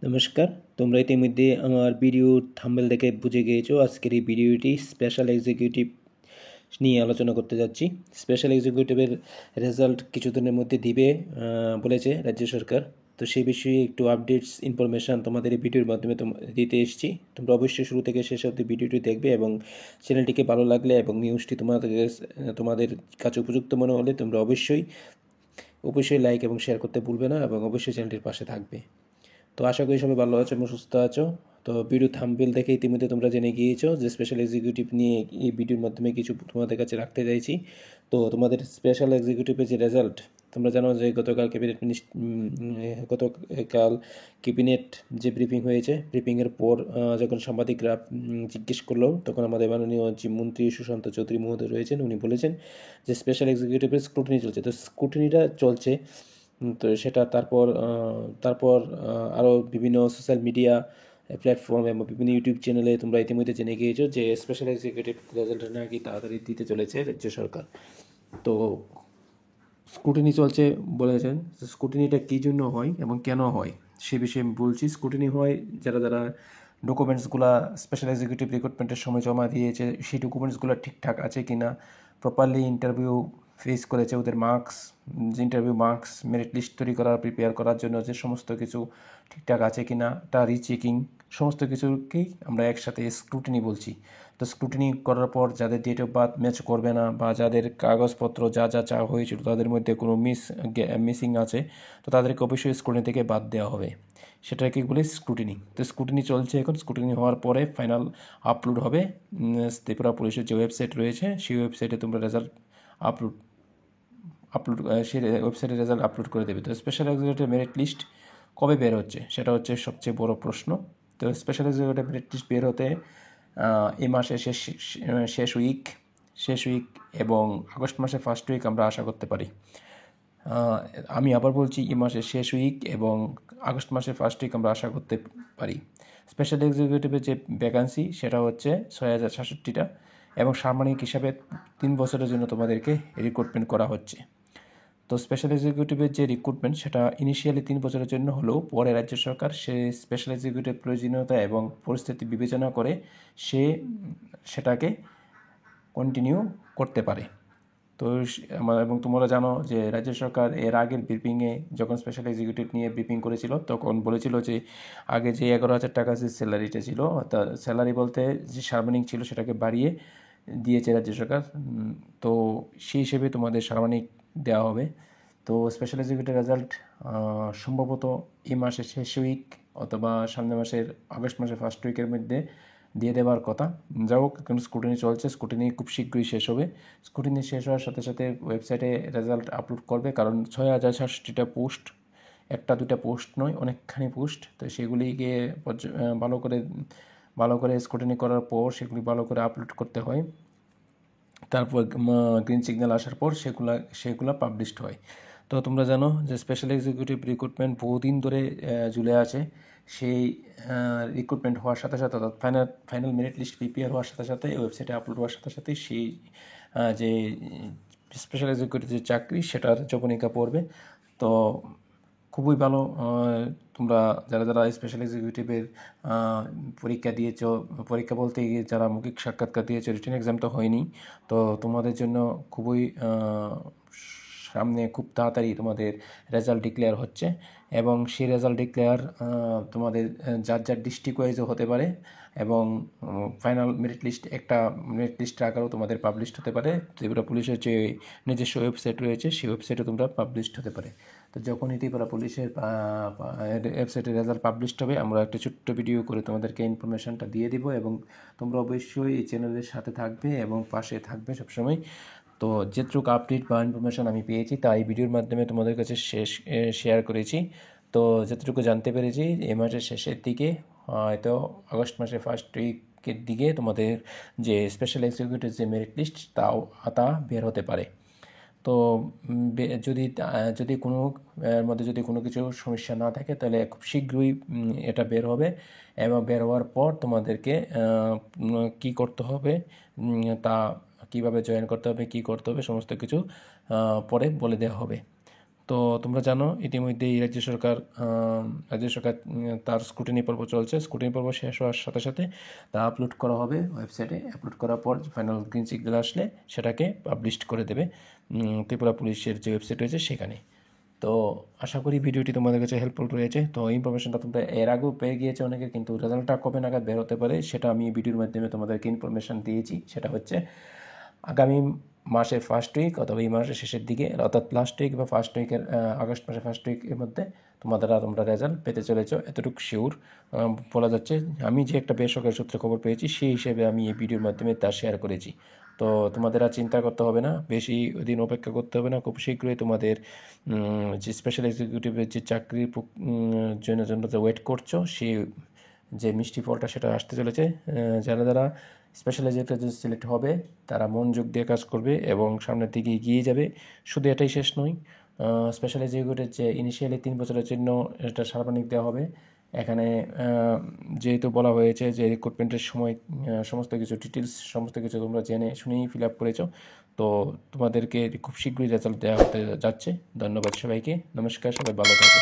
নমস্কার, তোমরা ইতিমধ্যে আমার ভিডিওর থাম্বনেল দেখে বুঝে গিয়েছো আজকের এই ভিডিওটি স্পেশাল এক্সিকিউটিভ নিয়ে আলোচনা করতে যাচ্ছি। স্পেশাল এক্সিকিউটিভের রেজাল্ট কিছুদিনের মধ্যে দিবে বলেছে রাজ্য সরকার। তো সেই বিষয়ে একটু আপডেটস ইনফরমেশান তোমাদের এই ভিডিওর মাধ্যমে দিতে এসেছি। তোমরা অবশ্যই শুরু থেকে শেষ অবধি ভিডিওটি দেখবে এবং চ্যানেলটিকে ভালো লাগলে এবং নিউজটি তোমাদের কাছে উপযুক্ত মনে হলে তোমরা অবশ্যই লাইক এবং শেয়ার করতে ভুলবে না এবং অবশ্যই চ্যানেলটির পাশে থাকবে। তো আশা করি সবাই ভালো আছো এবং সুস্থ আছো। তো ভিডিও থাম্বনেল দেখে ইতিমধ্যে তোমরা জেনে গিয়েছো যে স্পেশাল এক্সিকিউটিভ নিয়ে এই ভিডিওর মাধ্যমে কিছু তোমাদের কাছে রাখতে চাইছি। তো তোমাদের স্পেশাল এক্সিকিউটিভের যে রেজাল্ট, তোমরা জানো যে গতকাল ক্যাবিনেট যে ব্রিফিং হয়েছে, ব্রিফিংয়ের পর যখন সাংবাদিকরা জিজ্ঞেস করলো, তখন আমাদের মাননীয় যে মন্ত্রী সুশান্ত চৌধুরী মহোদয় রয়েছেন, উনি বলেছেন যে স্পেশাল এক্সিকিউটিভের স্ক্রুটিনি চলছে। তো স্ক্রুটিনিটা চলছে, তো সেটা তারপর আরও বিভিন্ন সোশ্যাল মিডিয়া প্ল্যাটফর্ম এবং বিভিন্ন ইউটিউব চ্যানেলে তোমরা ইতিমধ্যে জেনে গিয়েছো যে স্পেশাল এক্সিকিউটিভ রেজাল্ট নাকি তাড়াতাড়ি দিতে চলেছে রাজ্য সরকার। তো স্ক্রুটিনি চলছে বলেছেন। স্ক্রুটিনিটা কী জন্য হয় এবং কেন হয় সে বিষয়ে আমি বলছি। স্ক্রুটিনি হয় যারা ডকুমেন্টসগুলো স্পেশাল এক্সিকিউটিভ রিক্রুটমেন্টের সময় জমা দিয়েছে, সেই ডকুমেন্টসগুলো ঠিকঠাক আছে কি না, প্রপারলি ইন্টারভিউ ফেস করেছে, ওদের ইন্টারভিউ মার্কস, মেরিট লিস্ট তৈরি প্রিপেয়ার করার জন্য যে সমস্ত কিছু ঠিকঠাক আছে কি না, তা রিচেকিং, সমস্ত কিছুকেই আমরা একসাথে স্ক্রুটিনি বলছি। তো স্ক্রুটিনি করার পর যাদের ডেট অফ বার্থ ম্যাচ করবে না বা যাদের কাগজপত্র যা চাওয়া হয়েছিল তাদের মধ্যে কোনো মিসিং আছে, তো তাদেরকে অবশ্যই স্ক্রুটিনি থেকে বাদ দেওয়া হবে। সেটাকে বলে স্ক্রুটিনি। তো স্ক্রুটিনি চলছে এখন। স্ক্রুটিনি হওয়ার পরে ফাইনাল আপলোড হবে ত্রিপুরা পুলিশের যে ওয়েবসাইট রয়েছে, সেই ওয়েবসাইটে তোমরা রেজাল্ট আপলোড সেই ওয়েবসাইটে রেজাল্ট আপলোড করে দেবে। তো স্পেশাল এক্সিকিউটিভ মেরিট লিস্ট কবে বের হচ্ছে সেটা হচ্ছে সবচেয়ে বড় প্রশ্ন। তো স্পেশাল এক্সিকিউটিভ মেরিট লিস্ট বের হতে এই মাসে শেষ উইক এবং আগস্ট মাসে ফার্স্ট উইক আমরা আশা করতে পারি। আমি আবার বলছি, এই মাসের শেষ উইক এবং আগস্ট মাসের ফার্স্ট উইক আমরা আশা করতে পারি। স্পেশাল এক্সিকিউটিভের যে ভ্যাকান্সি সেটা হচ্ছে 6066টা এবং সাময়িক হিসাবে 3 বছরের জন্য তোমাদেরকে রিক্রুটমেন্ট করা হচ্ছে। তো স্পেশাল এক্সিকিউটিভের যে রিক্রুটমেন্ট সেটা ইনিশিয়ালি 3 বছরের জন্য হলেও পরে রাজ্য সরকার সে স্পেশাল এক্সিকিউটিভ প্রয়োজনীয়তা এবং পরিস্থিতি বিবেচনা করে সেটাকে কন্টিনিউ করতে পারে। তো এবং তোমরা জানো যে রাজ্য সরকার এর আগের ব্রিফিংয়ে যখন স্পেশাল এক্সিকিউটিভ নিয়ে ব্রিফিং করেছিল, তখন বলেছিল যে আগে যে 11,000 টাকা যে স্যালারিটা ছিল, তা স্যালারি বলতে যে সার্বনিক ছিল সেটাকে বাড়িয়ে দিয়েছে রাজ্য সরকার। তো সেই হিসেবে তোমাদের সার্বনিক দেওয়া হবে। তো স্পেশাল এক্সিকিউটিভ রেজাল্ট সম্ভবত এই মাসের শেষ উইক অথবা সামনের মাসের আগস্ট মাসের ফার্স্ট উইকের মধ্যে দিয়ে দেওয়ার কথা। যাই হোক, এখন স্ক্রুটিনি চলছে, স্ক্রুটিনি খুব শীঘ্রই শেষ হবে। স্ক্রুটিনি শেষ হওয়ার সাথে সাথে ওয়েবসাইটে রেজাল্ট আপলোড করবে, কারণ 6060টা পোস্ট, একটা দুটা পোস্ট নয়, অনেকখানি পোস্ট। তো সেগুলিকে ভালো করে স্ক্রুটিনি করার পর সেগুলি ভালো করে আপলোড করতে হয়। তারপর গ্রিন সিগন্যাল আসার পর সেগুলো পাবলিশড হয়। তো তোমরা জানো যে স্পেশাল এক্সিকিউটিভ রিক্রুটমেন্ট বহুদিন ধরে ঝুলে আছে। সেই রিক্রুটমেন্ট হওয়ার সাথে সাথে, অর্থাৎ ফাইনাল মেরিট লিস্ট প্রিপেয়ার হওয়ার সাথে সাথে, ওয়েবসাইটে আপলোড হওয়ার সাথে সাথে সেই যে স্পেশাল এক্সিকিউটিভ যে চাকরি সেটার জবনিকা পড়বে। তো খুবই ভালো। তোমরা যারা স্পেশাল এক্সিকিউটিভের পরীক্ষা দিয়েছ, পরীক্ষা বলতে গিয়ে যারা মৌখিক সাক্ষাৎকার দিয়েছো, রিটেন এক্সাম তো হয়নি, তো তোমাদের জন্য খুবই সামনে খুব তাড়াতাড়ি তোমাদের রেজাল্ট ডিক্লেয়ার হচ্ছে এবং সেই রেজাল্ট ডিক্লেয়ার তোমাদের যার ডিস্ট্রিক্ট ওয়াইজও হতে পারে এবং ফাইনাল মেরিট লিস্টের আকারেও তোমাদের পাবলিশড হতে পারে। ত্রিপুরা পুলিশের যে নিজস্ব ওয়েবসাইট রয়েছে সেই ওয়েবসাইটে তোমরা পাবলিশড হতে পারে। তো যখনই ত্রিপুরা পুলিশের ওয়েবসাইটে রেজাল্ট পাবলিশড হবে, আমরা একটা ছোট্ট ভিডিও করে তোমাদেরকে ইনফরমেশানটা দিয়ে দিব এবং তোমরা অবশ্যই এই চ্যানেলের সাথে থাকবে এবং পাশে থাকবে সবসময়। তো যেটুকু আপডেট বা ইনফরমেশান আমি পেয়েছি তা এই ভিডিওর মাধ্যমে তোমাদের কাছে শেয়ার করেছি। তো যতটুকু জানতে পেরেছি, এই মাসের শেষের দিকে হয়তো আগস্ট মাসের ফার্স্ট উইকের দিকে তোমাদের যে স্পেশাল এক্সিকিউটিভ যে মেরিট লিস্ট তা বের হতে পারে। তো যদি কোনো এর মধ্যে যদি কোনো কিছু সমস্যা না থাকে, তাহলে খুব শীঘ্রই এটা বের হবে এবং বের হওয়ার পর তোমাদেরকে কী করতে হবে, তা কীভাবে জয়েন করতে হবে, কী করতে হবে, সমস্ত কিছু পরে বলে দেওয়া হবে। তো তোমরা জানো ইতিমধ্যেই রাজ্য সরকার তার স্ক্রুটিনি পর্ব চলছে। স্ক্রুটিনি পর্ব শেষ হওয়ার সাথে সাথে তা আপলোড করা হবে ওয়েবসাইটে। আপলোড করার পর ফাইনাল গ্রিন সিগন্যাল আসলে সেটাকে পাবলিশ করে দেবে ত্রিপুরা পুলিশের যে ওয়েবসাইট রয়েছে সেখানে। তো আশা করি ভিডিওটি তোমাদের কাছে হেল্পফুল রয়েছে। তো ইনফরমেশনটা তোমরা এর আগেও পেয়ে গিয়েছে অনেকে, কিন্তু রেজাল্টটা কবে নাগাদ বের হতে পারে সেটা আমি ভিডিওর মাধ্যমে তোমাদেরকে ইনফরমেশন দিয়েছি। সেটা হচ্ছে আগামী মাসের ফার্স্ট উইক অথবা এই মাসের শেষের দিকে, অর্থাৎ লাস্ট উইক বা ফার্স্ট উইকের আগস্ট মাসের ফার্স্ট উইকের মধ্যে তোমরা রেজাল্ট পেতে চলেছ, এতটুকু শিওর বলা যাচ্ছে। আমি যে একটা বেসরকারি সূত্রে খবর পেয়েছি সেই হিসেবে আমি এই ভিডিওর মাধ্যমে তা শেয়ার করেছি। তো তোমাদের আর চিন্তা করতে হবে না, বেশি দিন অপেক্ষা করতে হবে না। খুব শীঘ্রই তোমাদের যে স্পেশাল এক্সিকিউটিভের যে চাকরির জন্য ওয়েট করছো সেই যে মিষ্টি ফলটা সেটা আসতে চলেছে। যারা স্পেশাল এক্সিকিউটিভ সিলেক্ট হবে তারা মনোযোগ দিয়ে কাজ করবে এবং সামনের দিকে এগিয়ে যাবে। শুধু এটাই শেষ নয়, স্পেশাল এক্সিকিউটিভ যে ইনিশিয়ালি 3 বছরের জন্য এটা সার্বনিক দেওয়া হবে। এখানে যেহেতু বলা হয়েছে যে রিক্রুটমেন্টের সময় সমস্ত কিছু ডিটেলস সমস্ত কিছু তোমরা জেনে শুনেই ফিল আপ করেছো। তো তোমাদেরকে খুব শীঘ্রই রেজাল্ট দেওয়া হতে যাচ্ছে। ধন্যবাদ সবাইকে, নমস্কার, সবাই ভালো থাকো।